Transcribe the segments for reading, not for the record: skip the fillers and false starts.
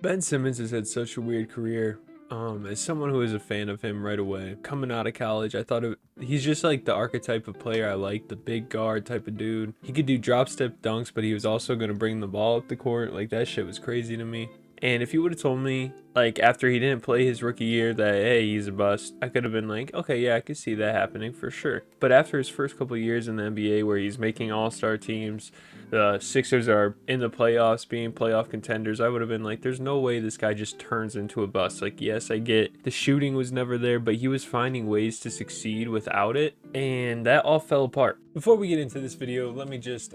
Ben Simmons has had such a weird career. As someone who was a fan of him right away, coming out of college, I thought he's just like the archetype of player I like, the big guard type of dude. He could do drop step dunks, but he was also going to bring the ball up the court. Like, that shit was crazy to me. And if you would have told me, like, after he didn't play his rookie year that, hey, he's a bust, I could have been like, okay, yeah, I could see that happening for sure. But after his first couple years in the NBA where he's making all-star teams, the Sixers are in the playoffs, being playoff contenders, I would have been like, there's no way this guy just turns into a bust. Like, yes, I get the shooting was never there, but he was finding ways to succeed without it, and that all fell apart. Before we get into this video, let me just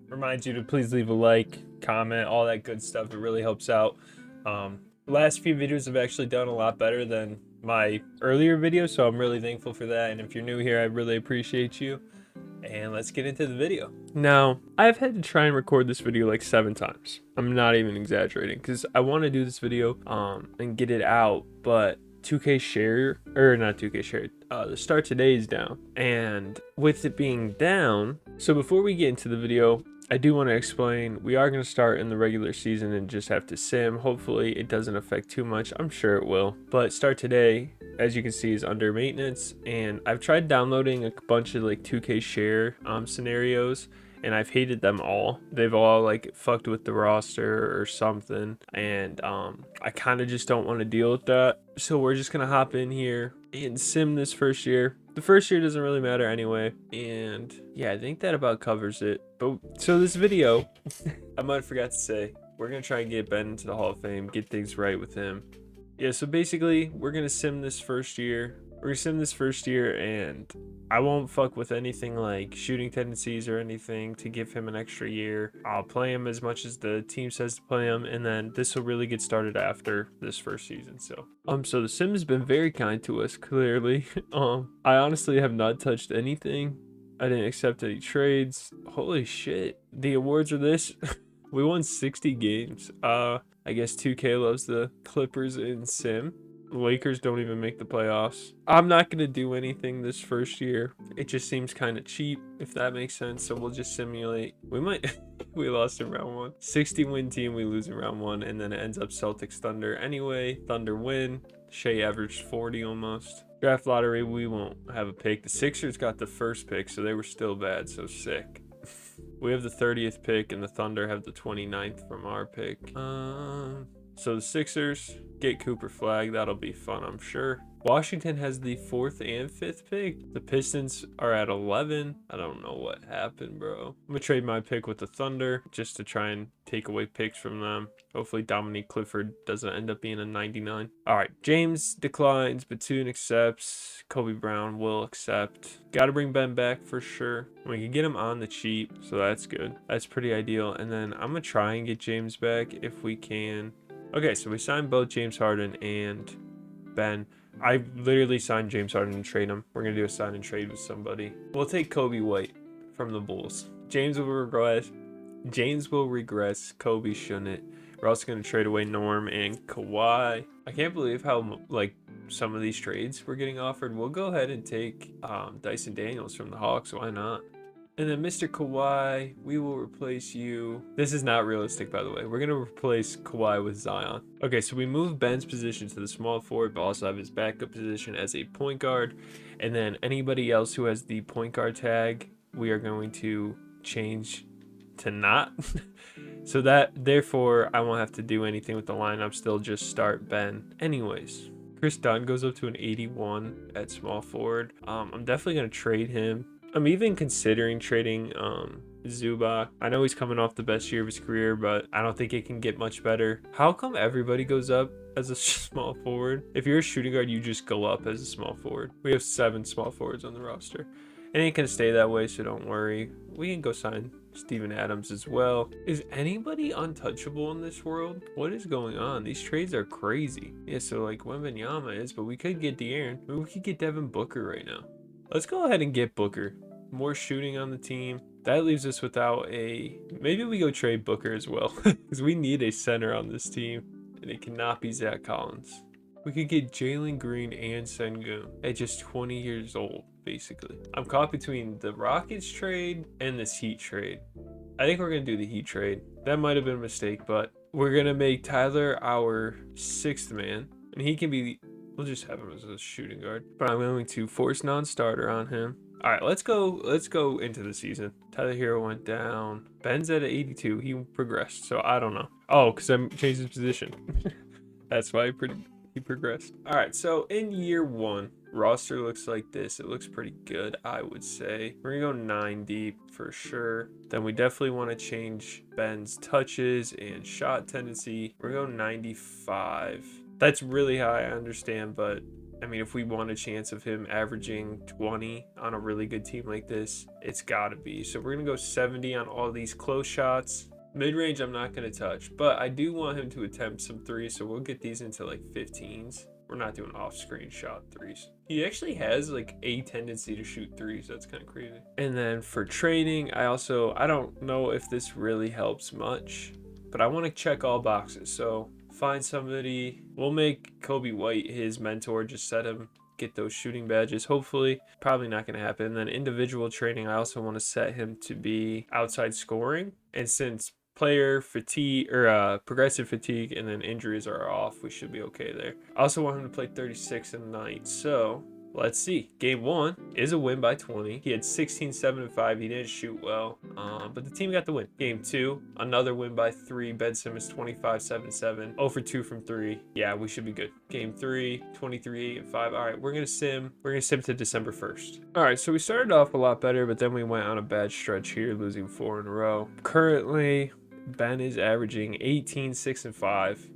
remind you to please leave a like, comment, all that good stuff. It really helps out. The last few videos have actually done a lot better than my earlier videos, so I'm really thankful for that. And if you're new here, I really appreciate you. And let's get into the video. Now, I've had to try and record this video like 7 times. I'm not even exaggerating, because I want to do this video and get it out, but 2K share, or not 2K share, the start today is down. And with it being down, so before we get into the video, I do want to explain, we are going to start in the regular season and just have to sim. Hopefully it doesn't affect too much. I'm sure it will. But start today, as you can see, is under maintenance. And I've tried downloading a bunch of like 2K share scenarios, and I've hated them all. They've all like fucked with the roster or something. And I kind of just don't want to deal with that. So we're just going to hop in here and sim this first year. The first year doesn't really matter anyway, and yeah, I think that about covers it. But so this video, I might have forgot to say, we're gonna try and get Ben into the Hall of Fame, get things right with him. Yeah, so basically, we're gonna sim this first year. We're gonna sim this first year, and I won't fuck with anything like shooting tendencies or anything to give him an extra year. I'll play him as much as the team says to play him, and then this will really get started after this first season. So the sim has been very kind to us, clearly. I honestly have not touched anything. I didn't accept any trades. Holy shit. The awards are this. We won 60 games. I guess 2K loves the Clippers in sim. Lakers don't even make the playoffs. I'm not going to do anything this first year. It just seems kind of cheap, if that makes sense. So we'll just simulate. We might... we lost in round 1. 60 win team, we lose in round 1. And then it ends up Celtics Thunder anyway. Thunder win. Shea averaged 40 almost. Draft lottery, we won't have a pick. The Sixers got the first pick, so they were still bad. So sick. We have the 30th pick, and the Thunder have the 29th from our pick. So the Sixers get Cooper Flag. That'll be fun, I'm sure. Washington has the 4th and 5th pick. The Pistons are at 11. I don't know what happened, bro. I'm gonna trade my pick with the Thunder just to try and take away picks from them. Hopefully Dominique Clifford doesn't end up being a 99. All right, James declines. Batum accepts. Kobe Brown will accept. Got to bring Ben back for sure. We can get him on the cheap, so that's good. That's pretty ideal. And then I'm gonna try and get James back if we can. Okay, so we signed both James Harden and Ben. I literally signed James Harden and trade him. We're going to do a sign and trade with somebody. We'll take Kobe White from the Bulls. James will regress. Kobe shouldn't. We're also going to trade away Norm and Kawhi. I can't believe how, like, some of these trades we're getting offered. We'll go ahead and take Dyson Daniels from the Hawks. Why not? And then Mr. Kawhi, we will replace you. This is not realistic, by the way. We're going to replace Kawhi with Zion. Okay, so we move Ben's position to the small forward, but also have his backup position as a point guard. And then anybody else who has the point guard tag, we are going to change to not. So that, therefore, I won't have to do anything with the lineup. Still just start Ben. Anyways, Chris Dunn goes up to an 81 at small forward. I'm definitely going to trade him. I'm even considering trading Zubac. I know he's coming off the best year of his career, but I don't think it can get much better. How come everybody goes up as a small forward? If you're a shooting guard, you just go up as a small forward. We have 7 small forwards on the roster. And it can stay that way, so don't worry. We can go sign Steven Adams as well. Is anybody untouchable in this world? What is going on? These trades are crazy. Yeah, so like Wembanyama is, but we could get De'Aaron. Maybe we could get Devin Booker right now. Let's go ahead and get Booker. More shooting on the team. That leaves us without a... Maybe we go trade Booker as well. Because we need a center on this team. And it cannot be Zach Collins. We could get Jalen Green and Sengun at just 20 years old, basically. I'm caught between the Rockets trade and this Heat trade. I think we're going to do the Heat trade. That might have been a mistake, but We're going to make Tyler our 6th man. And he can be, we'll just have him as a shooting guard. But I'm going to force non-starter on him. All right, let's go into the season. Tyler Hero went down. Ben's at 82. He progressed, so I don't know. Oh, because I changed his position. That's why he progressed. All right, so in year 1, roster looks like this. It looks pretty good, I would say. We're gonna go 9 deep for sure. Then we definitely want to change Ben's touches and shot tendency. We're gonna go 95. That's really high, I understand, but I mean, if we want a chance of him averaging 20 on a really good team like this, it's got to be. So we're going to go 70 on all these close shots. Mid-range, I'm not going to touch, but I do want him to attempt some threes, so we'll get these into like 15s. We're not doing off-screen shot threes. He actually has like a tendency to shoot threes. That's kind of crazy. And then for training, I don't know if this really helps much, but I want to check all boxes. So find somebody. We'll make Kobe White his mentor. Just set him get those shooting badges. Hopefully, probably not going to happen. And then individual training, I also want to set him to be outside scoring. And since player fatigue or progressive fatigue and then injuries are off, we should be okay there. I also want him to play 36 in the night. So let's see. Game 1 is a win by 20. He had 16, 7, and 5. He didn't shoot well, but the team got the win. Game 2, another win by 3. Ben Simmons, 25, 7, 7. 0 for 2 from 3. Yeah, we should be good. Game 3, 23, 8, and 5. All right, we're going to sim to December 1st. All right, so we started off a lot better, but then we went on a bad stretch here, losing 4 in a row. Currently, Ben is averaging 18, 6, and 5.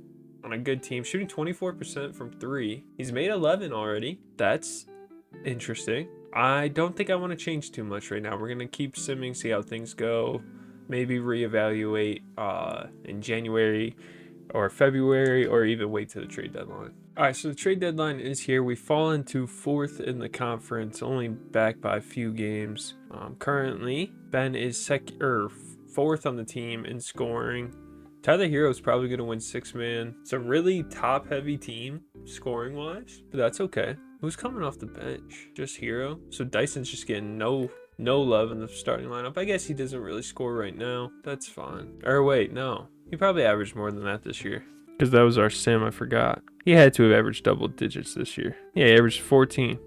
On a good team, shooting 24% from 3. He's made 11 already. That's interesting. I don't think I want to change too much right now. We're going to keep simming, see how things go. Maybe reevaluate in January or February, or even wait to the trade deadline. All right, so the trade deadline is here. We fall into 4th in the conference, only back by a few games. Currently, Ben is 4th on the team in scoring. Tyler Hero is probably going to win 6-man. It's a really top-heavy team, scoring-wise, but that's okay. Who's coming off the bench? Just Hero? So Dyson's just getting no love in the starting lineup. I guess he doesn't really score right now. That's fine. Or wait, no. He probably averaged more than that this year. Because that was our sim, I forgot. He had to have averaged double digits this year. Yeah, he averaged 14.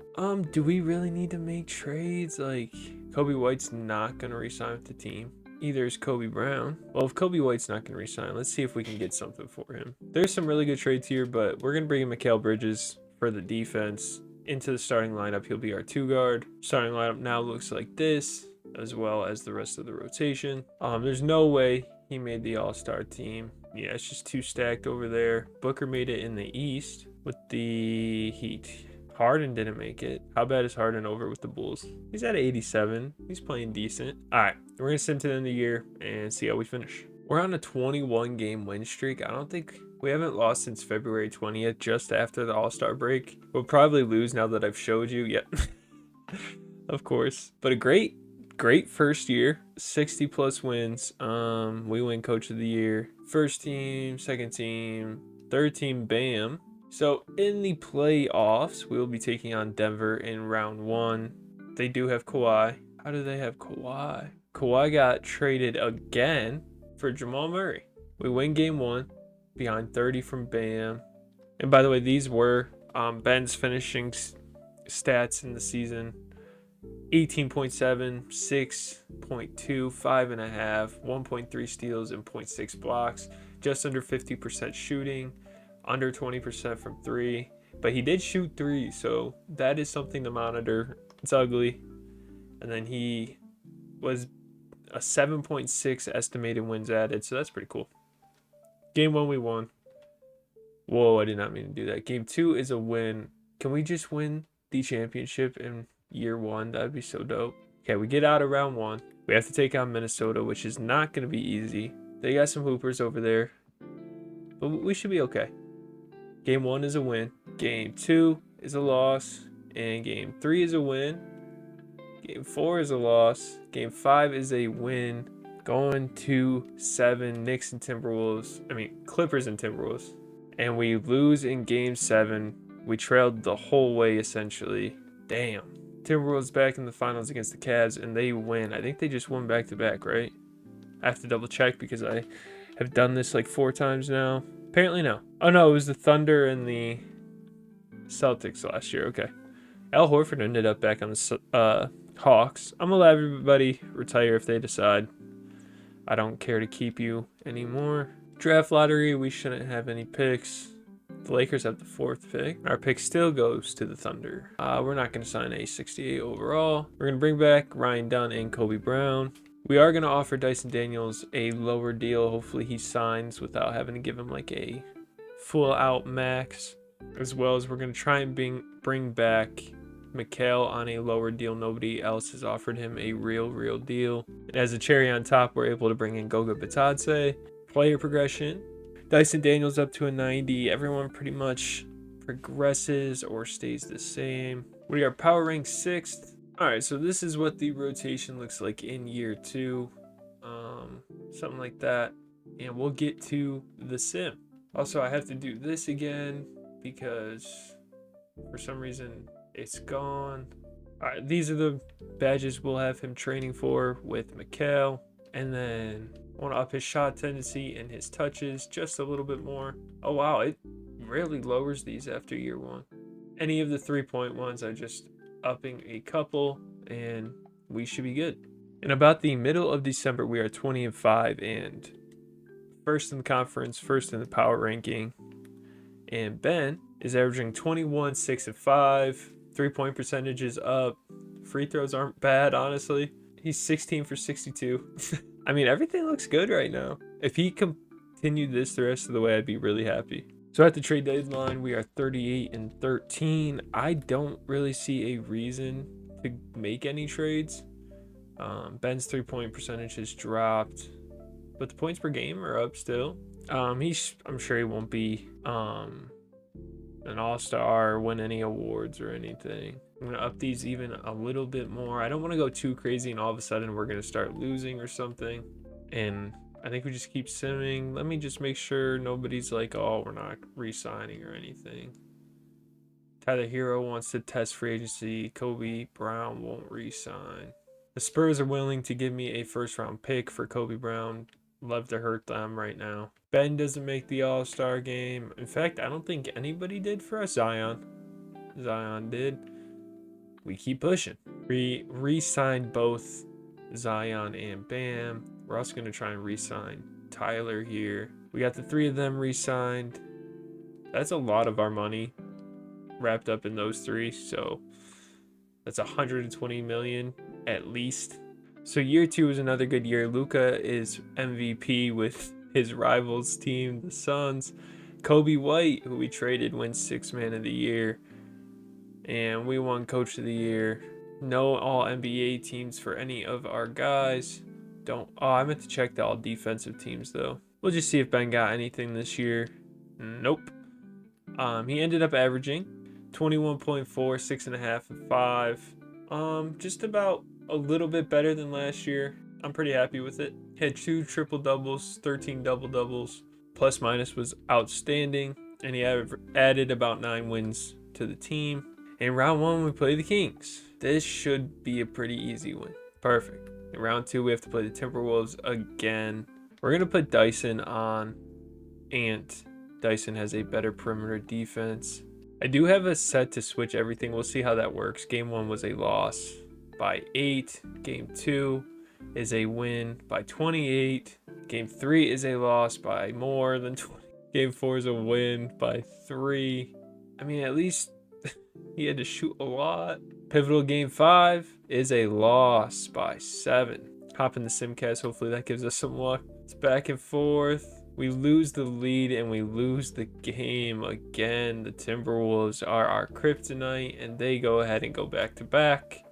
Do we really need to make trades? Like, Kobe White's not going to re-sign with the team. Either is Kobe Brown. Well, if Kobe White's not going to resign, let's see if we can get something for him. There's some really good trades here, but we're going to bring in Mikal Bridges for the defense into the starting lineup. He'll be our 2-guard. Starting lineup now looks like this, as well as the rest of the rotation. There's no way he made the all-star team. Yeah, it's just too stacked over there. Booker made it in the East with the Heat. Harden didn't make it. How bad is Harden over with the Bulls? He's at 87. He's playing decent. All right, we're going to send to the end of the year and see how we finish. We're on a 21-game win streak. I don't think we haven't lost since February 20th, just after the All-Star break. We'll probably lose now that I've showed you. Yep, of course. But a great first year. 60-plus wins. We win Coach of the Year. First team, second team, third team, bam. So in the playoffs, we will be taking on Denver in round 1. They do have Kawhi. How do they have Kawhi? Kawhi got traded again for Jamal Murray. We win game 1, behind 30 from Bam. And by the way, these were Ben's finishing stats in the season. 18.7, 6.2, 5.5, 1.3 steals, and 0.6 blocks. Just under 50% shooting. Under 20% from 3, but he did shoot 3, so that is something to monitor. It's ugly. And then he was a 7.6 estimated wins added, so that's pretty cool. Game 1 we won. Whoa, I did not mean to do that. Game 2 is a win. Can we just win the championship in year 1? That'd be so dope. Okay, we get out of round 1. We have to take on Minnesota, which is not going to be easy. They got some hoopers over there, but we should be okay. Game 1 is a win. Game 2 is a loss. And Game 3 is a win. Game 4 is a loss. Game 5 is a win. Going to 7, Knicks and Timberwolves. Clippers and Timberwolves. And we lose in Game 7. We trailed the whole way, essentially. Damn. Timberwolves back in the finals against the Cavs, and they win. I think they just won back-to-back, right? I have to double-check because I have done this like 4 times now. Apparently no. Oh no, it was the Thunder and the Celtics last year. Okay. Al Horford ended up back on the Hawks. I'm gonna let everybody retire if they decide. I don't care to keep you anymore. Draft lottery, we shouldn't have any picks. The Lakers have the 4th pick. Our pick still goes to the Thunder. We're not going to sign a 68 overall. We're going to bring back Ryan Dunn and Kobe Brown. We are going to offer Dyson Daniels a lower deal. Hopefully he signs without having to give him like a full out max. As well as we're going to try and bring back Mikal on a lower deal. Nobody else has offered him a real deal. And as a cherry on top, we're able to bring in Goga Bitadze. Player progression. Dyson Daniels up to a 90. Everyone pretty much progresses or stays the same. We are power ranked 6th. All right, so this is what the rotation looks like in year 2. Something like that. And we'll get to the sim. Also, I have to do this again because for some reason it's gone. All right, these are the badges we'll have him training for with Mikal. And then I want to up his shot tendency and his touches just a little bit more. Oh, wow. It rarely lowers these after year 1. Any of the 3-point ones, I'm just upping a couple, and we should be good. In about the middle of December, we are 20-5 and 1st in the conference, 1st in the power ranking. And Ben is averaging 21, 6 and 5. 3-point percentage is up. Free throws aren't bad, honestly. He's 16 for 62. I mean, everything looks good right now. If he continued this the rest of the way, I'd be really happy. So at the trade deadline, we are 38 and 13. I don't really see a reason to make any trades. Ben's 3-point percentage has dropped, but the points per game are up still. I'm sure he won't be an all-star or win any awards or anything. I'm going to up these even a little bit more. I don't want to go too crazy and all of a sudden we're going to start losing or something. And I think we just keep simming. Let me just make sure nobody's like, oh, we're not re-signing or anything. Tyler Hero wants to test free agency. Kobe Brown won't re-sign. The Spurs are willing to give me a 1st-round pick for Kobe Brown. Love to hurt them right now. Ben doesn't make the all-star game. In fact, I don't think anybody did for us. Zion did. We keep pushing. We re-signed both Zion and Bam. We're also going to try and re-sign Tyler here. We got the 3 of them re-signed. That's a lot of our money wrapped up in those 3. So that's 120 million at least. So year 2 is another good year. Luka is MVP with his rivals team, the Suns. Kobe White, who we traded, wins 6th man of the year. And we won coach of the year. No all NBA teams for any of our guys. I meant to check the all defensive teams though. We'll just see if Ben got anything this year. Nope. He ended up averaging 21.4, 6.5, and 5. Just about a little bit better than last year. I'm pretty happy with it. Had 2 triple doubles, 13 double doubles. Plus minus was outstanding. And he added about 9 wins to the team. In round 1, we play the Kings. This should be a pretty easy win. Perfect. In round 2, we have to play the Timberwolves again. We're going to put Dyson on Ant. Dyson has a better perimeter defense. I do have a set to switch everything. We'll see how that works. Game 1 was a loss by 8. Game 2 is a win by 28. Game 3 is a loss by more than 20. Game 4 is a win by 3. I mean, at least he had to shoot a lot. Pivotal game 5 is a loss by 7. Hop in the Simcast. Hopefully that gives us some luck. It's back and forth. We lose the lead and we lose the game again. The Timberwolves are our kryptonite and they go ahead and go back to back.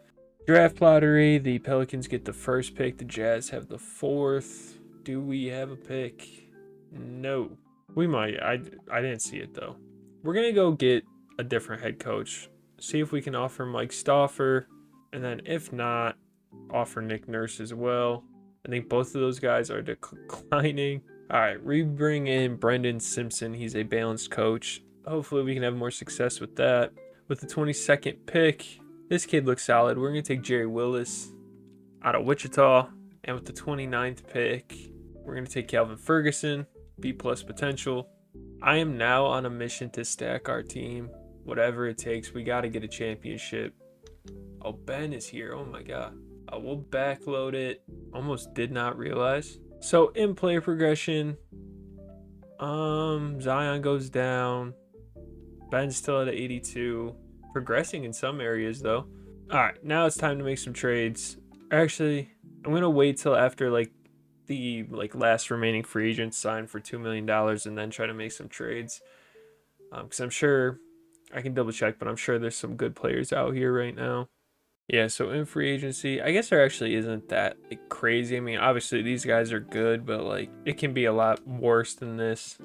Draft lottery. The Pelicans get the 1st pick. The Jazz have the 4th. Do we have a pick? No. We might. I didn't see it though. We're going to go get a different head coach. See if we can offer Mike Stauffer. And then if not, offer Nick Nurse as well. I think both of those guys are declining. All right, we bring in Brendan Simpson. He's a balanced coach. Hopefully we can have more success with that. With the 22nd pick, this kid looks solid. We're going to take Jerry Willis out of Wichita. And with the 29th pick, We're going to take Calvin Ferguson, B+ potential. I am now on a mission to stack our team. Whatever it takes, we got to get a championship. Oh, Ben is here. Oh my God. We'll backload it. Almost did not realize. So in player progression, Zion goes down. Ben's still at 82. Progressing in some areas though. All right, now it's time to make some trades. Actually, I'm gonna wait till after the last remaining free agents sign for $2 million and then try to make some trades. Because I'm sure I can double check, but I'm sure there's some good players out here right now. Yeah, so in free agency, I guess there actually isn't that crazy. I mean, obviously these guys are good, but it can be a lot worse than this.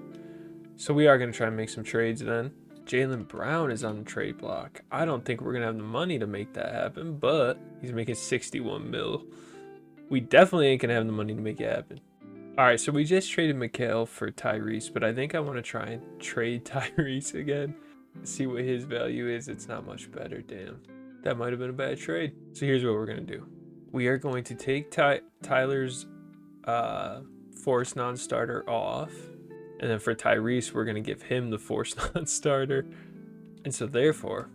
So we are going to try and make some trades then. Jaylen Brown is on the trade block. I don't think we're going to have the money to make that happen, but he's making 61 mil. We definitely ain't going to have the money to make it happen. All right, so we just traded Mikal for Tyrese, but I think I want to try and trade Tyrese again. See what his value is. It's not much better, damn. That might have been a bad trade. So here's what we're going to do. We are going to take Tyler's forced non-starter off. And then for Tyrese, we're going to give him the forced non-starter. And so therefore,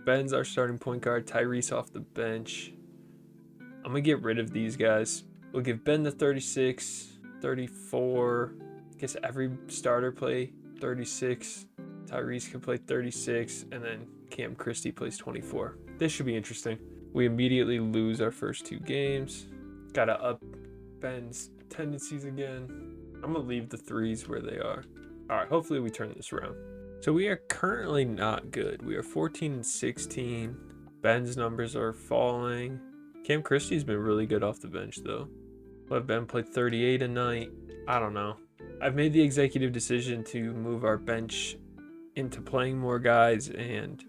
Ben's our starting point guard. Tyrese off the bench. I'm going to get rid of these guys. We'll give Ben the 36, 34. I guess every starter play 36. Tyrese can play 36. And then Cam Christie plays 24. This should be interesting. We immediately lose our first 2 games. Gotta up Ben's tendencies again. I'm gonna leave the 3s where they are. All right, hopefully we turn this around. So we are currently not good. We are 14 and 16. Ben's numbers are falling. Cam Christie's been really good off the bench though. Let Ben play 38 a night. I don't know. I've made the executive decision to move our bench into playing more guys and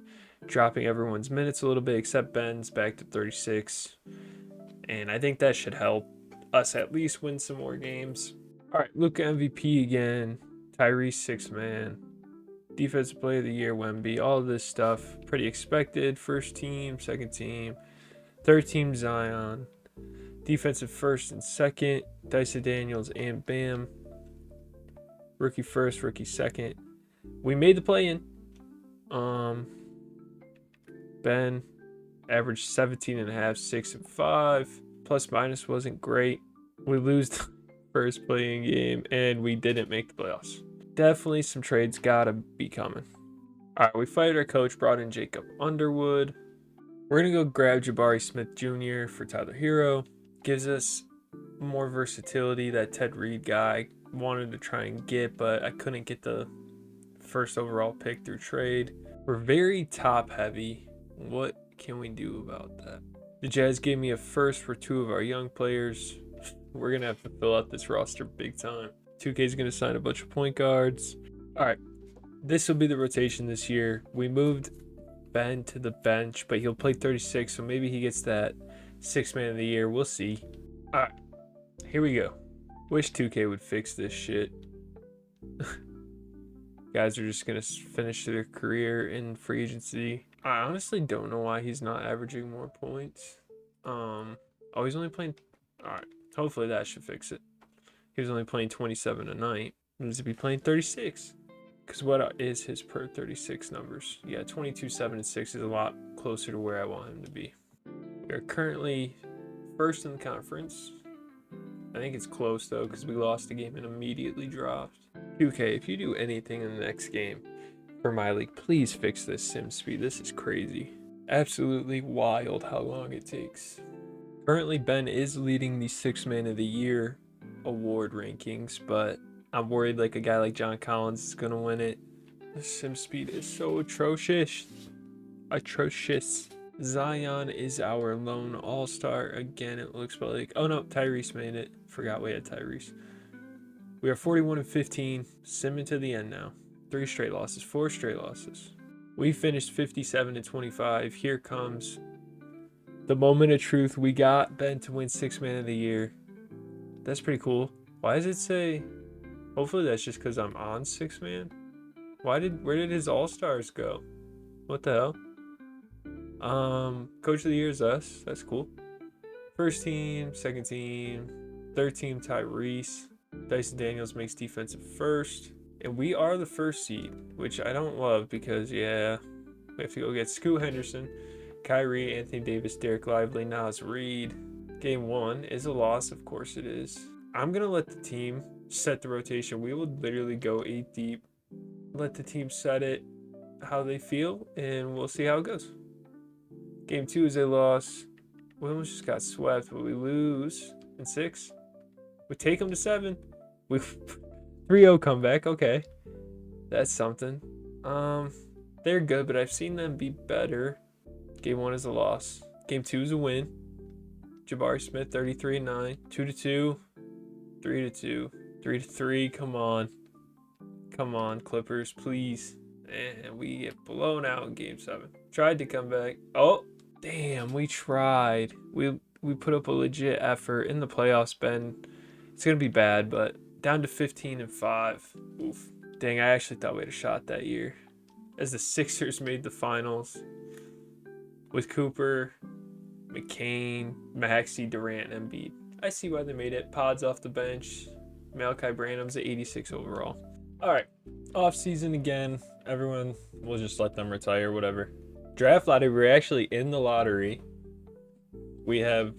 dropping everyone's minutes a little bit, except Ben's back to 36. And I think that should help us at least win some more games. All right, Luka MVP again. Tyrese 6th man. Defensive player of the year, Wemby. All of this stuff, pretty expected. First team, second team. Third team, Zion. Defensive first and second, Dyson Daniels and Bam. Rookie first, rookie second. We made the play-in. Ben averaged 17.5, 6 and 5. Plus minus wasn't great. We lose the first playing game and we didn't make the playoffs. Definitely some trades gotta be coming. All right, we fired our coach, brought in Jacob Underwood. We're gonna go grab Jabari Smith Jr. for Tyler Hero. Gives us more versatility. That Ted Reed guy wanted to try and get, but I couldn't get the first overall pick through trade. We're very top heavy. What can we do about that? The Jazz gave me a first for 2 of our young players. We're gonna have to fill out this roster big time. 2K is gonna sign a bunch of point guards. All right, this will be the rotation this year. We moved Ben to the bench, but he'll play 36, so maybe he gets that 6th man of the year. We'll see. All right, here we go. Wish 2K would fix this shit. Guys are just gonna finish their career in free agency. I honestly don't know why he's not averaging more points. Oh, he's only playing. All right, hopefully that should fix it. He was only playing 27 a night. He needs to be playing 36. Because what is his per 36 numbers? Yeah, 22, 7, and 6 is a lot closer to where I want him to be. We are currently first in the conference. I think it's close though, because we lost the game and immediately dropped. 2K, if you do anything in the next game for my league, please fix this sim speed. This is crazy. Absolutely wild how long it takes. Currently, Ben is leading the 6th man of the year award rankings, but I'm worried like a guy like John Collins is gonna win it. The sim speed is so atrocious. Atrocious. Zion is our lone all-star. Again, it looks like, oh no, Tyrese made it. Forgot we had Tyrese. We are 41 and 15. Simming to the end now. 3 straight losses, 4 straight losses. We finished 57 and 25. Here comes the moment of truth. We got Ben to win 6th man of the year. That's pretty cool. Why does it say? Hopefully that's just because I'm on 6th man. Where did his all-stars go? What the hell? Coach of the year is us. That's cool. First team, second team. 13th, Tyrese. Dyson Daniels makes defensive first. And we are the first seed, which I don't love because, yeah, we have to go get Scoot Henderson, Kyrie, Anthony Davis, Derek Lively, Nas Reed. Game 1 is a loss, of course it is. I'm going to let the team set the rotation. We will literally go 8 deep. Let the team set it how they feel, and we'll see how it goes. Game 2 is a loss. We almost just got swept, but we lose in 6. We take them to 7. We 3-0 comeback. Okay, that's something. They're good, but I've seen them be better. Game 1 is a loss. Game 2 is a win. Jabari Smith 33-9, 2-2, 3-2, 3-3. Come on, Clippers, please. And we get blown out in Game 7. Tried to come back. Oh, damn, we tried. We put up a legit effort in the playoffs, Ben. It's gonna be bad, but down to 15-5. Oof. Dang, I actually thought we had a shot that year. As the Sixers made the finals with Cooper, McCain, Maxey, Durant, and Embiid. I see why they made it. Pods off the bench. Malachi Branham's at 86 overall. All right, off season again. Everyone, we'll just let them retire, whatever. Draft lottery, we're actually in the lottery. We have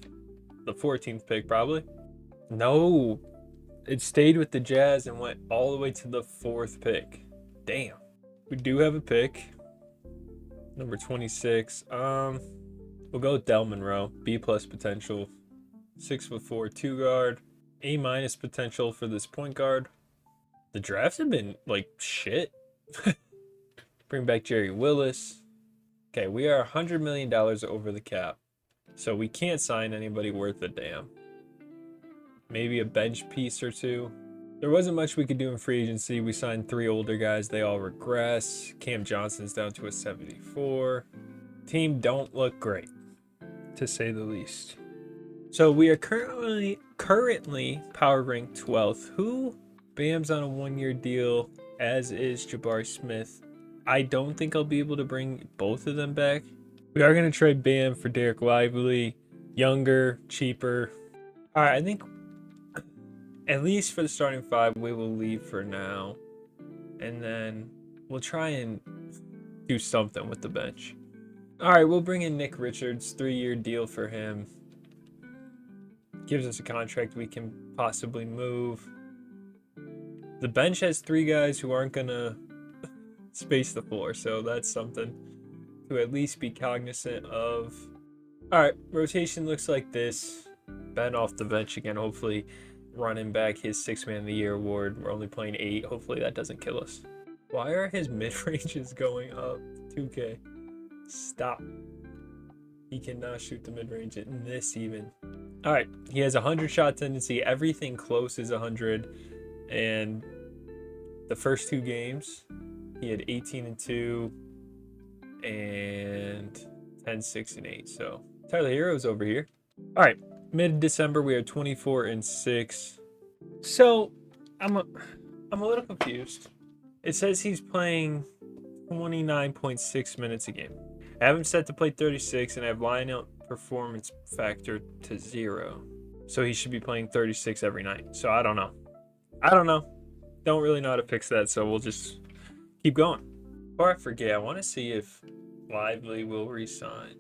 the 14th pick, probably. No, it stayed with the Jazz and went all the way to the 4th pick. Damn. We do have a pick. Number 26. We'll go with Del Monroe. B+ potential. 6'4", 2 guard. A- potential for this point guard. The drafts have been like shit. Bring back Jerry Willis. Okay, we are $100 million over the cap. So we can't sign anybody worth a damn. Maybe a bench piece or two. There wasn't much we could do in free agency. We signed 3 older guys. They all regress. Cam Johnson's down to a 74. Team don't look great, to say the least. So we are currently power ranked 12th. Who? Bam's on a 1-year deal, as is Jabari Smith. I don't think I'll be able to bring both of them back. We are going to trade Bam for Derek Lively. Younger, cheaper. All right, I think at least for the starting 5, we will leave for now. And then we'll try and do something with the bench. All right, we'll bring in Nick Richards. 3-year deal for him. Gives us a contract we can possibly move. The bench has 3 guys who aren't going to space the floor, so that's something to at least be cognizant of. All right, rotation looks like this. Ben off the bench again, hopefully running back his 6th Man of the Year award. We're only playing 8. Hopefully that doesn't kill us. Why are his mid-ranges going up? 2K. Stop. He cannot shoot the mid-range in this even. All right, he has 100 shot tendency. Everything close is 100. And the first 2 games, he had 18-2 and 10-6-8. So Tyler Hero's over here. All right, mid-December we are 24-6. So I'm a little confused. It says he's playing 29.6 minutes a game. I have him set to play 36, and I have lineup performance factor to 0. So he should be playing 36 every night. So I don't know. Don't really know how to fix that, so we'll just keep going. Before I forget, I want to see if Lively will resign.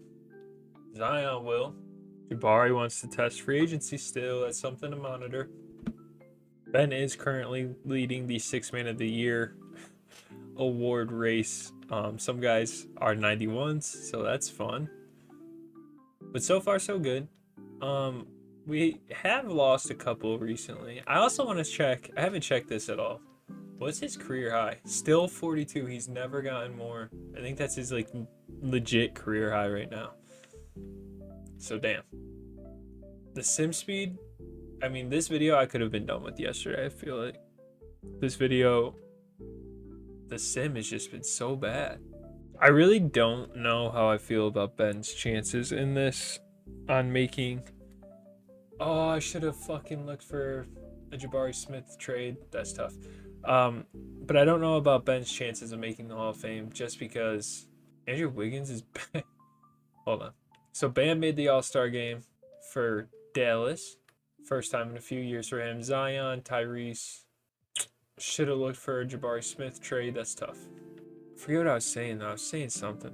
Zion will. Jabari wants to test free agency still. That's something to monitor. Ben is currently leading the 6th Man of the Year award race. Some guys are 91s, so that's fun. But so far, so good. We have lost a couple recently. I also want to check. I haven't checked this at all. What's his career high? Still 42. He's never gotten more. I think that's his like legit career high right now. So damn. The sim speed. I mean, this video I could have been done with yesterday. I feel like this video, the sim has just been so bad. I really don't know how I feel about Ben's chances in this on making. Oh, I should have fucking looked for a Jabari Smith trade. That's tough. But I don't know about Ben's chances of making the Hall of Fame just because Andrew Wiggins is bad. Hold on. So Bam made the All-Star game for Dallas. First time in a few years for him. Zion, Tyrese. Should have looked for a Jabari Smith trade. That's tough. Forget what I was saying though. I was saying something.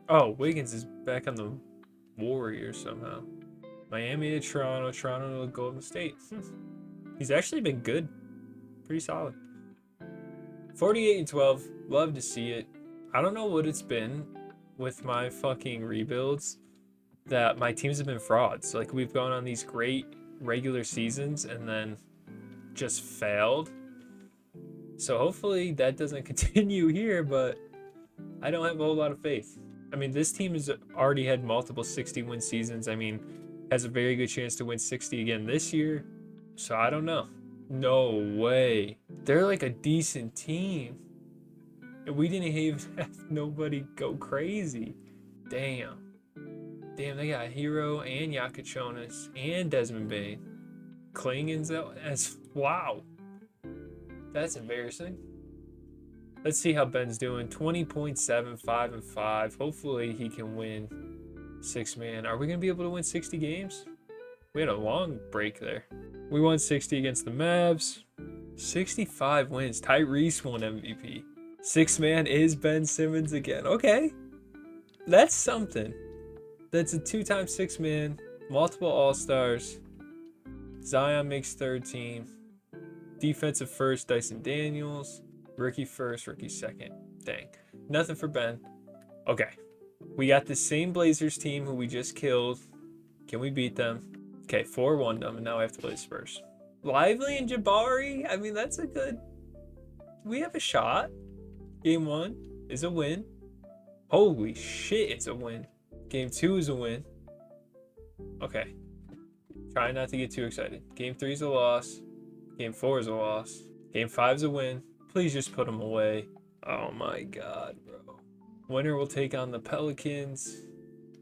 Oh, Wiggins is back on the Warriors somehow. Miami to Toronto. Toronto to Golden State. He's actually been good. Pretty solid. 48-12. Love to see it. I don't know what it's been with my fucking rebuilds that my teams have been frauds. Like, we've gone on these great regular seasons and then just failed. So hopefully that doesn't continue here, but I don't have a whole lot of faith. I mean, this team has already had multiple 60-win seasons. I mean, has a very good chance to win 60 again this year. So I don't know. No way. They're like a decent team. And we didn't even have nobody go crazy. Damn. Damn, they got Hero and Yakachonis and Desmond Bain. Klingon's out as wow. That's embarrassing. Let's see how Ben's doing. 20.7, 5-5. Hopefully he can win 6-man. Are we gonna be able to win 60 games? We had a long break there. We won 60 against the Mavs. 65 wins. Tyrese won MVP. 6-man is Ben Simmons again. Okay. That's something. That's a 2-time 6-man. Multiple All-Stars. Zion makes third team. Defensive first, Dyson Daniels. Rookie first, rookie second. Dang. Nothing for Ben. Okay. We got the same Blazers team who we just killed. Can we beat them? Okay, 4-1 them, and now I have to play the Spurs. Lively and Jabari? I mean, that's a good... We have a shot. Game 1 is a win. Holy shit, it's a win. Game 2 is a win. Okay. Try not to get too excited. Game 3 is a loss. Game 4 is a loss. Game 5 is a win. Please just put them away. Oh my god, bro. Winner will take on the Pelicans.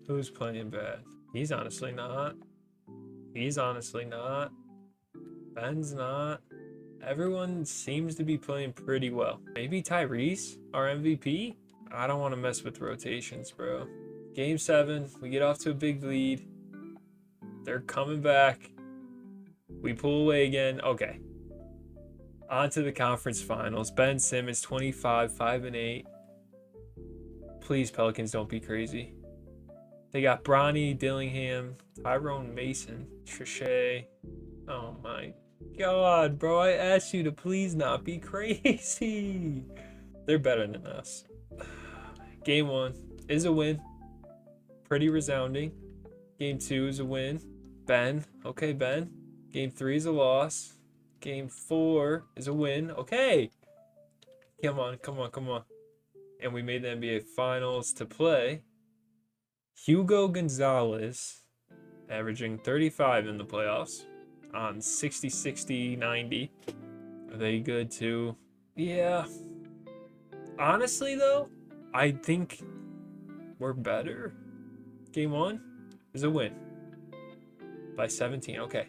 Who's playing bad? He's honestly not. He's honestly not. Ben's not. Everyone seems to be playing pretty well. Maybe Tyrese, our MVP? I don't want to mess with rotations, bro. Game 7, we get off to a big lead. They're coming back. We pull away again. Okay. On to the conference finals. Ben Simmons, 25, 5-8. Please, Pelicans, don't be crazy. They got Bronny, Dillingham, Tyrone Mason, Trichet. Oh my god, bro. I asked you to please not be crazy. They're better than us. Game 1 is a win. Pretty resounding. Game 2 is a win. Ben. Okay, Ben. Game 3 is a loss. Game 4 is a win. Okay. Come on, come on, come on. And we made the NBA Finals to play Hugo Gonzalez, averaging 35 in the playoffs on 60, 60, 90. Are they good too? Yeah. Honestly, though, I think we're better. Game 1 is a win by 17. Okay.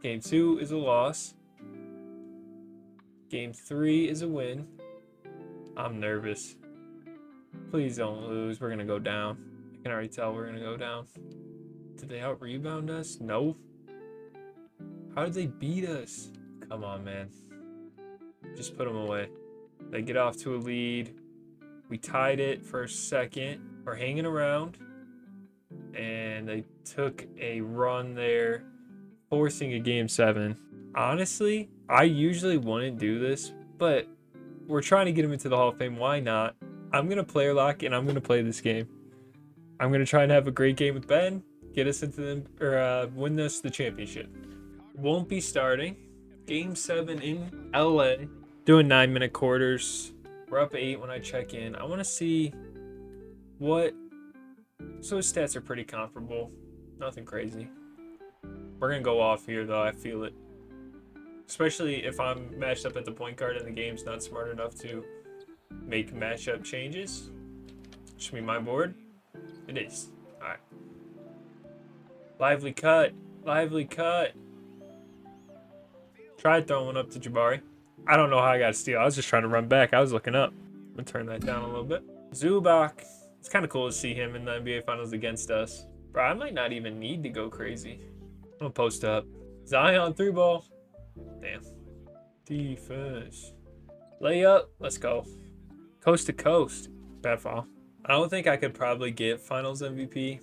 Game 2 is a loss. Game 3 is a win. I'm nervous. Please don't lose. We're going to go down. I can already tell we're going to go down. Did they out-rebound us? No. How did they beat us? Come on, man. Just put them away. They get off to a lead. We tied it for a second. We're hanging around. And they took a run there, forcing a game 7. Honestly, I usually wouldn't do this, but we're trying to get him into the Hall of Fame. Why not? I'm going to player lock, and I'm going to play this game. I'm going to try and have a great game with Ben, get us into them, or win us the championship. Won't be starting. Game 7 in LA. Doing 9-minute quarters. We're up 8 when I check in. I want to see what... So his stats are pretty comparable. Nothing crazy. We're going to go off here, though. I feel it. Especially if I'm matched up at the point guard and the game's not smart enough to make matchup changes. Should be my board. It is. Alright. Lively cut. Lively cut. Try throwing one up to Jabari. I don't know how I got a steal. I was just trying to run back. I was looking up. I'm going to turn that down a little bit. Zubac. It's kind of cool to see him in the NBA Finals against us. Bro, I might not even need to go crazy. I'm going to post up. Zion 3-ball. Damn. Defense. Layup. Let's go. Coast to coast. Bad foul. I don't think I could probably get Finals MVP.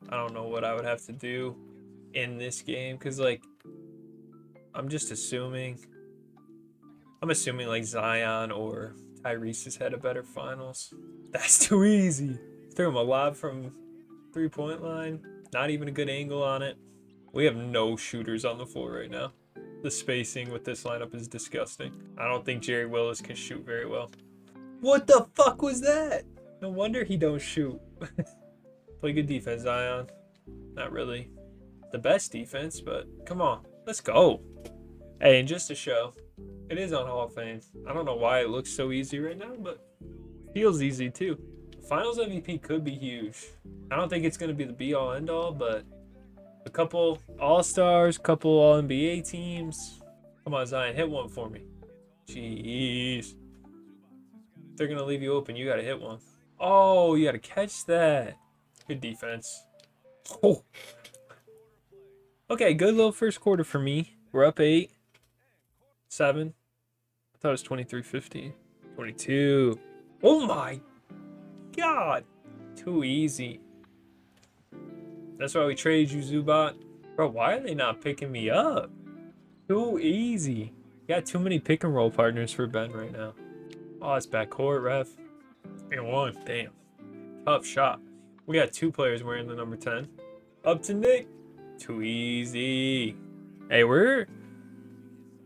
I don't know what I would have to do in this game because, like, I'm assuming like Zion or Tyrese has had a better finals. That's too easy. Threw him a lob from 3-point line. Not even a good angle on it. We have no shooters on the floor right now. The spacing with this lineup is disgusting. I don't think Jerry Willis can shoot very well. What the fuck was that? No wonder he don't shoot. Play good defense, Zion. Not really the best defense, but come on. Let's go. Hey, and just to show, it is on Hall of Fame. I don't know why it looks so easy right now, but it feels easy too. Finals MVP could be huge. I don't think it's going to be the be-all, end-all, but a couple All-Stars, couple All-NBA teams. Come on, Zion, hit one for me. Jeez. If they're going to leave you open, you got to hit one. Oh, you got to catch that. Good defense. Oh. Okay, good little first quarter for me. We're up 8. 7. I thought it was 23-15. 22. Oh my God. Too easy. That's why we traded you, Zubat. Bro, why are they not picking me up? Too easy. Got too many pick and roll partners for Ben right now. Oh, it's backcourt, ref. And 1. Damn. Tough shot. We got 2 players wearing the number 10. Up to Nick. Too easy. Hey,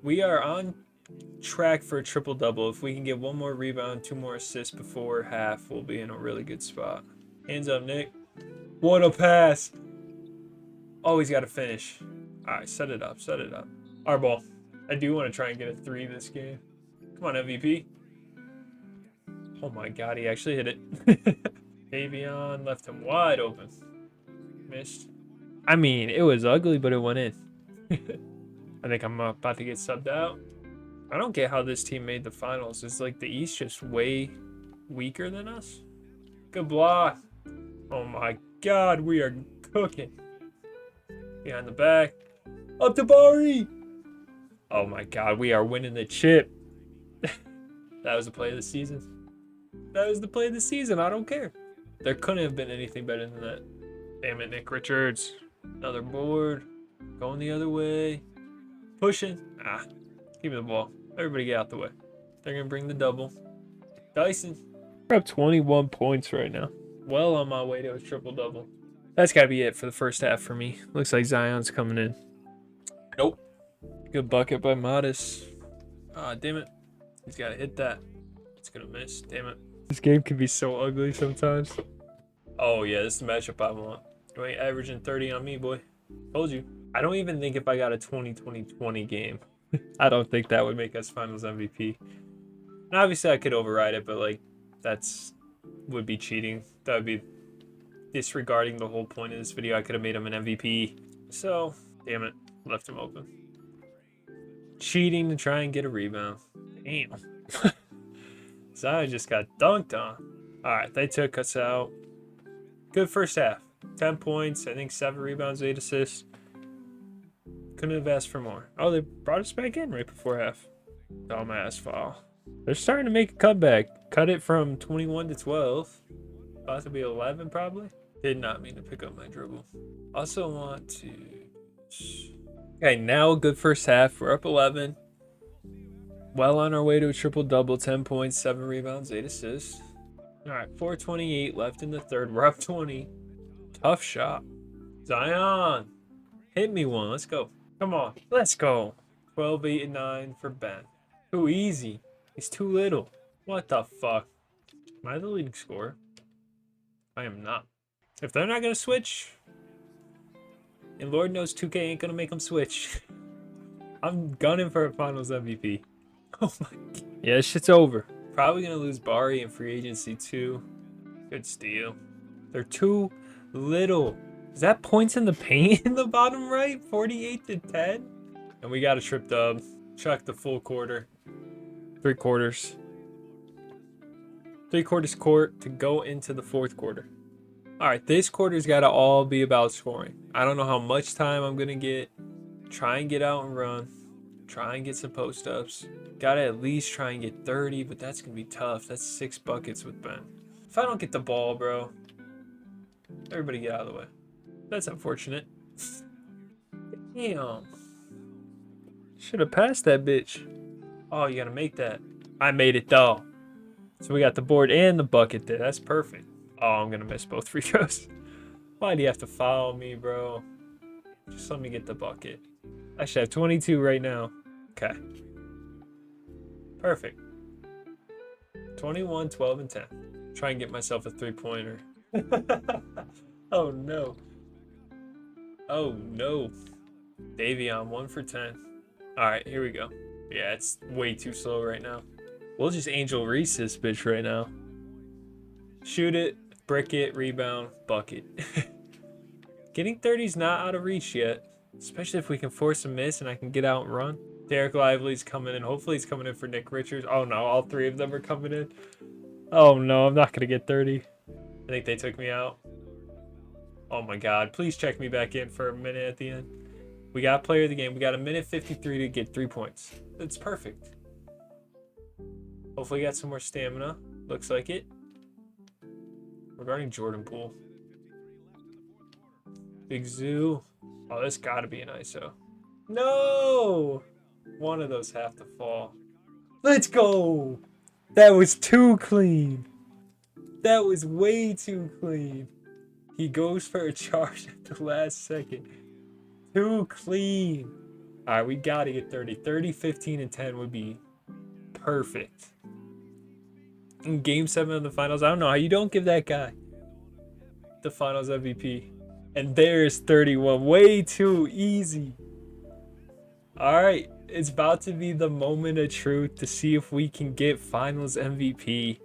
we are on track for a triple-double. If we can get 1 more rebound, 2 more assists before half, we'll be in a really good spot. Hands up, Nick. What a pass. Oh, he's got to finish. All right, set it up. Our ball. I do want to try and get a 3 this game. Come on, MVP. Oh, my God. He actually hit it. Davion left him wide open. Missed. I mean, it was ugly, but it went in. I think I'm about to get subbed out. I don't get how this team made the finals. Is like the East just way weaker than us? Good block. Oh my God, we are cooking. Behind the back. Up to Bari. Oh my God, we are winning the chip. That was the play of the season. That was the play of the season. I don't care. There couldn't have been anything better than that. Damn it, Nick Richards. Another board. Going the other way. Pushing. Give me the ball. Everybody get out the way. They're going to bring the double. Dyson. We're up 21 points right now. Well on my way to a triple-double. That's got to be it for the first half for me. Looks like Zion's coming in. Nope. Good bucket by Modest. Damn it. He's got to hit that. It's going to miss. Damn it. This game can be so ugly sometimes. Oh, yeah. This is the matchup I want. You ain't averaging 30 on me, boy. Told you. I don't even think if I got a 20-20-20 game, I don't think that would make us Finals MVP. And obviously, I could override it, but like, would be cheating. That would be disregarding the whole point of this video. I could have made him an MVP. So, damn it, left him open. Cheating to try and get a rebound. Damn. Zion just got dunked on. All right, they took us out. Good first half. 10 points, I think 7 rebounds, 8 assists. Couldn't have asked for more. Oh, they brought us back in right before half. Dumbass foul. They're starting to make a comeback. Cut it from 21 to 12. About to be 11 probably. Did not mean to pick up my dribble. Also want to... Okay, now a good first half. We're up 11. Well on our way to a triple-double. 10 points, 7 rebounds, 8 assists. All right, 4:28 left in the third. We're up 20. Tough shot. Zion. Hit me one. Let's go. Come on. Let's go. 12, 8, and 9 for Ben. Too easy. He's too little. What the fuck? Am I the leading scorer? I am not. If they're not going to switch, and Lord knows 2K ain't going to make them switch, I'm gunning for a Finals MVP. Oh my God. Yeah, this shit's over. Probably going to lose Bari in free agency too. Good steal. They're too little. Is that points in the paint in the bottom right? 48 to 10? And we got a trip dub. Chuck the full quarter. 3 quarters. 3 quarters court to go into the 4th quarter. All right, this quarter's got to all be about scoring. I don't know how much time I'm going to get. Try and get out and run. Try and get some post-ups. Got to at least try and get 30, but that's going to be tough. That's 6 buckets with Ben. If I don't get the ball, bro, everybody get out of the way. That's unfortunate. Damn. Should have passed that bitch. Oh, you got to make that. I made it, though. So we got the board and the bucket there. That's perfect. Oh, I'm going to miss both free throws. Why do you have to foul me, bro? Just let me get the bucket. I should have 22 right now. Okay. Perfect. 21, 12, and 10. Try and get myself a three-pointer. Oh, no. Oh, no. Davion, 1 for 10. All right, here we go. Yeah, it's way too slow right now. We'll just Angel Reese this bitch right now. Shoot it, brick it, rebound, bucket. Getting 30's not out of reach yet, especially if we can force a miss and I can get out and run. Derek Lively's coming in. Hopefully he's coming in for Nick Richards. Oh no, all 3 of them are coming in. Oh no, I'm not going to get 30. I think they took me out. Oh my God, please check me back in for a minute at the end. We got player of the game. We got a minute 53 to get 3 points. That's perfect. Hopefully got some more stamina. Looks like it. Regarding Jordan Poole. Big Zoo. Oh, that's got to be an ISO. No! One of those have to fall. Let's go! That was too clean. That was way too clean. He goes for a charge at the last second. Too clean. All right, we got to get 30. 30, 15, and 10 would be perfect. In Game 7 of the finals, I don't know how you don't give that guy the finals MVP. And there's 31. Way too easy. All right, it's about to be the moment of truth to see if we can get finals MVP.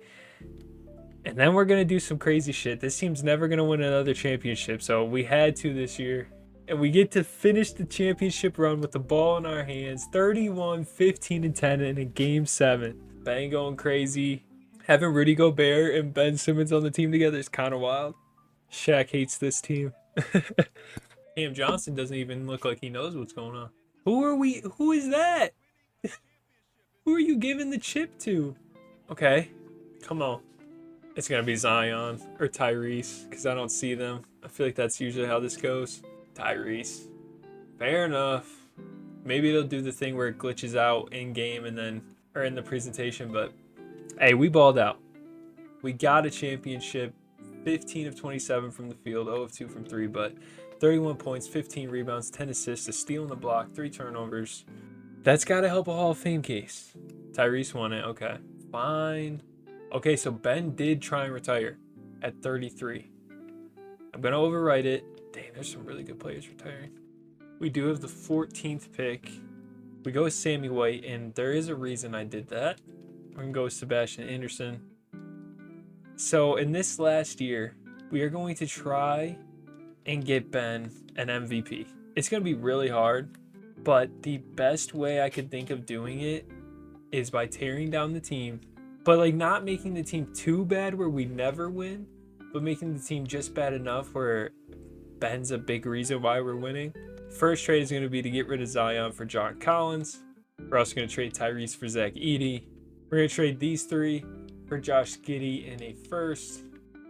And then we're going to do some crazy shit. This team's never going to win another championship, so we had to this year. And we get to finish the championship run with the ball in our hands. 31, 15, and 10 in a Game 7. Bang going crazy. Having Rudy Gobert and Ben Simmons on the team together is kind of wild. Shaq hates this team. Cam Johnson doesn't even look like he knows what's going on. Who is that? Who are you giving the chip to? Okay, come on. It's going to be Zion or Tyrese because I don't see them. I feel like that's usually how this goes. Tyrese. Fair enough. Maybe it'll do the thing where it glitches out in game and then, or in the presentation, but hey, we balled out. We got a championship. 15 of 27 from the field, 0 of 2 from 3, but 31 points, 15 rebounds, 10 assists, a steal in the block, 3 turnovers. That's got to help a Hall of Fame case. Tyrese won it. Okay, fine. Okay, so Ben did try and retire at 33. I'm going to overwrite it. Dang, there's some really good players retiring. We do have the 14th pick. We go with Sammy White, and there is a reason I did that. We're going to go with Sebastian Anderson. So in this last year, we are going to try and get Ben an MVP. It's going to be really hard, but the best way I could think of doing it is by tearing down the team, but like not making the team too bad where we never win, but making the team just bad enough where Ben's a big reason why we're winning. First trade is going to be to get rid of Zion for John Collins. We're also going to trade Tyrese for Zach Edey. We're going to trade these 3 for Josh Giddey in a first.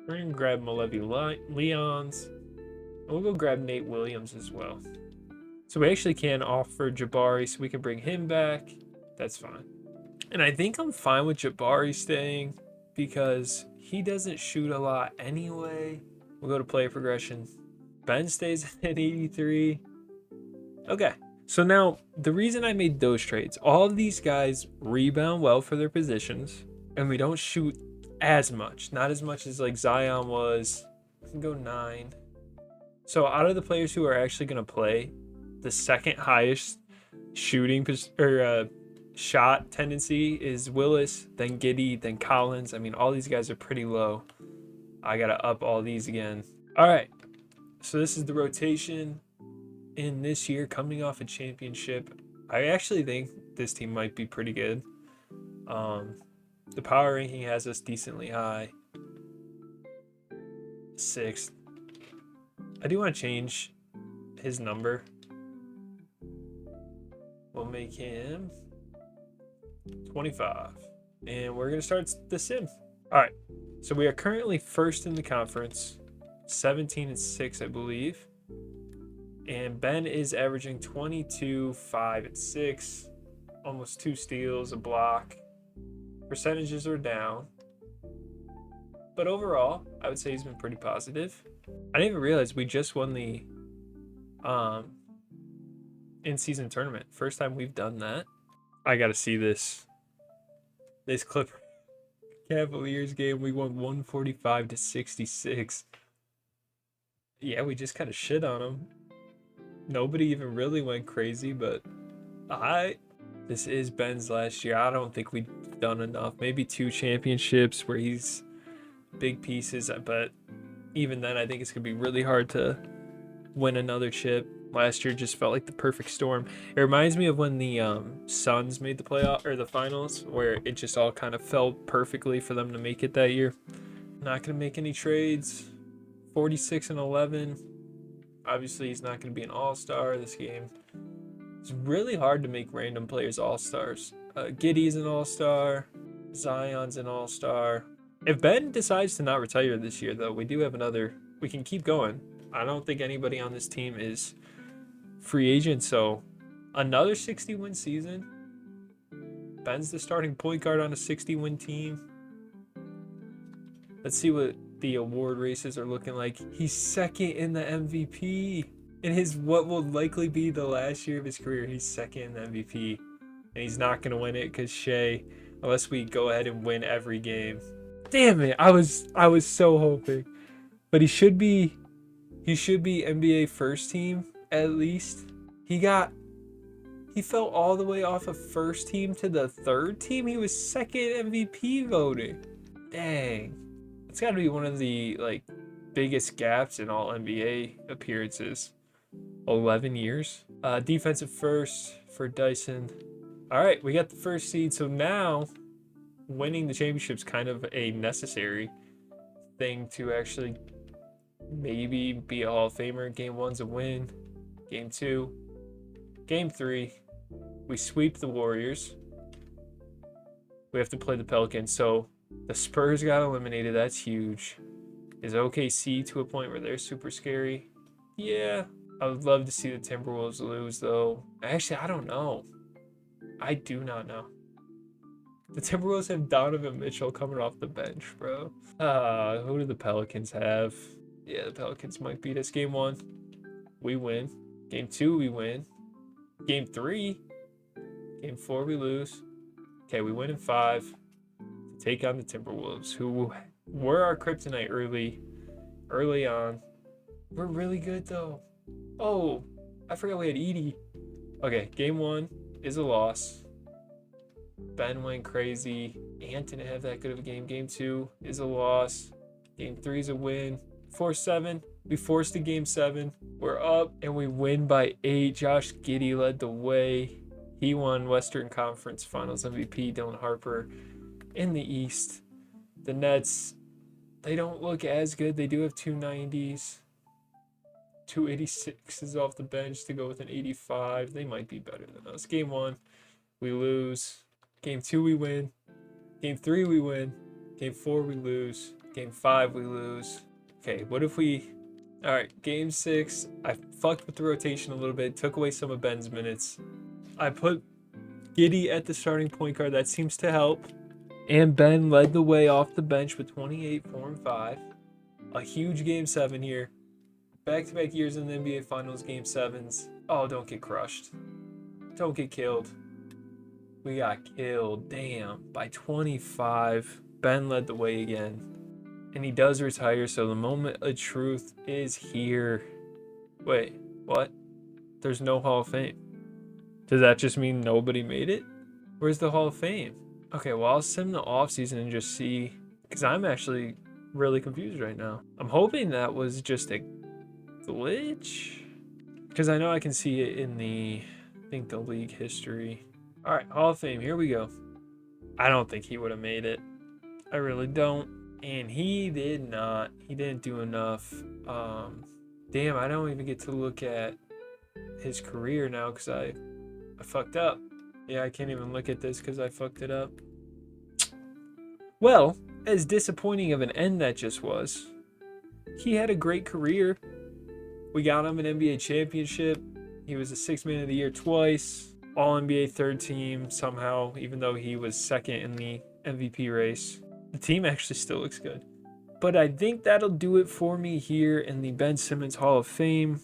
We're going to grab Malevi Leons. And we'll go grab Nate Williams as well. So we actually can offer Jabari so we can bring him back. That's fine. And I think I'm fine with Jabari staying because he doesn't shoot a lot anyway. We'll go to player progression. Ben stays at 83. Okay. So now the reason I made those trades, all of these guys rebound well for their positions. And we don't shoot as much. Not as much as like Zion was. We can go 9. So out of the players who are actually going to play, the second highest shooting or shot tendency is Willis, then Giddey, then Collins. I mean, all these guys are pretty low. I got to up all these again. All right. So this is the rotation in this year coming off a championship. I actually think this team might be pretty good. The power ranking has us decently high. 6th. I do want to change his number. We'll make him 25. And we're going to start the sim. All right. So we are currently first in the conference, 17-6, I believe. And Ben is averaging 22, 5, and 6. Almost 2 steals, a block. Percentages are down. But overall, I would say he's been pretty positive. I didn't even realize we just won the in-season tournament. First time we've done that. I got to see this clip. Cavaliers game, we won 145-66. Yeah, we just kind of shit on them. Nobody even really went crazy, but this is Ben's last year. I don't think we've done enough. Maybe 2 championships where he's big pieces, but even then I think it's gonna be really hard to win another chip. Last year just felt like the perfect storm. It reminds me of when the Suns made the playoff or the finals, where it just all kind of fell perfectly for them to make it that year. Not gonna make any trades. 46-11. Obviously he's not gonna be an all-star this game. It's really hard to make random players all-stars. Giddey's an all-star. Zion's an all-star. If Ben decides to not retire this year, though, we do have we can keep going. I don't think anybody on this team is free agent, so another 60-win season. Ben's the starting point guard on a 60-win team. Let's see what the award races are looking like. He's second in the MVP. In his what will likely be the last year of his career, he's second in the MVP. And he's not going to win it because Shea, unless we go ahead and win every game. Damn it, I was so hoping. But he should be NBA first team at least. He fell all the way off of first team to the third team. He was second MVP voting. Dang. It's got to be one of the biggest gaps in all NBA appearances. 11 years. Defensive first for Dyson. All right, we got the first seed. So now winning the championship's kind of a necessary thing to actually maybe be a Hall of Famer. Game 1's a win. Game 2. Game 3. We sweep the Warriors. We have to play the Pelicans. So the Spurs got eliminated. That's huge. Is OKC to a point where they're super scary? Yeah. I would love to see the Timberwolves lose, though. Actually, I don't know. I do not know. The Timberwolves have Donovan Mitchell coming off the bench, bro. Who do the Pelicans have? Yeah, the Pelicans might beat us. Game 1, we win. Game 2, we win. Game 3, Game 4, we lose. Okay, we win in 5 to take on the Timberwolves, who were our kryptonite early on. We're really good, though. Oh, I forgot we had Edie. Okay, Game 1 is a loss. Ben went crazy. Ant didn't have that good of a game. Game 2 is a loss. Game 3 is a win. 4-7. We forced a Game 7. We're up and we win by 8. Josh Giddey led the way. He won Western Conference Finals MVP. Dylan Harper in the East. The Nets, they don't look as good. They do have 290s. 286 is off the bench to go with an 85. They might be better than us. Game 1, we lose. Game 2, we win. Game 3, we win. Game 4, we lose. Game 5, we lose. Okay, what if we... All right, Game 6, I fucked with the rotation a little bit, took away some of Ben's minutes. I put Giddey at the starting point guard. That seems to help. And Ben led the way off the bench with 28, 4, and 5. A huge Game 7 here. Back-to-back years in the NBA Finals, Game 7s. Oh, don't get crushed. Don't get killed. We got killed, damn, by 25. Ben led the way again. And he does retire, so the moment of truth is here. Wait, what? There's no Hall of Fame. Does that just mean nobody made it? Where's the Hall of Fame? Okay, well, I'll sim the offseason and just see, because I'm actually really confused right now. I'm hoping that was just a glitch, because I know I can see it in the league history. All right, Hall of Fame, here we go. I don't think he would have made it. I really don't. And he did not. He didn't do enough. Damn, I don't even get to look at his career now because I fucked up. Yeah, I can't even look at this because I fucked it up. Well, as disappointing of an end that just was, he had a great career. We got him an NBA championship. He was a Sixth Man of the Year twice. All NBA third team somehow, even though he was second in the MVP race. The team actually still looks good. But I think that'll do it for me here in the Ben Simmons Hall of Fame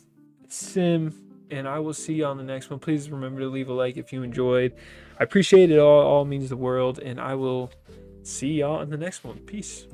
sim. And I will see you on the next one. Please remember to leave a like if you enjoyed. I appreciate it all. All means the world. And I will see y'all in the next one. Peace.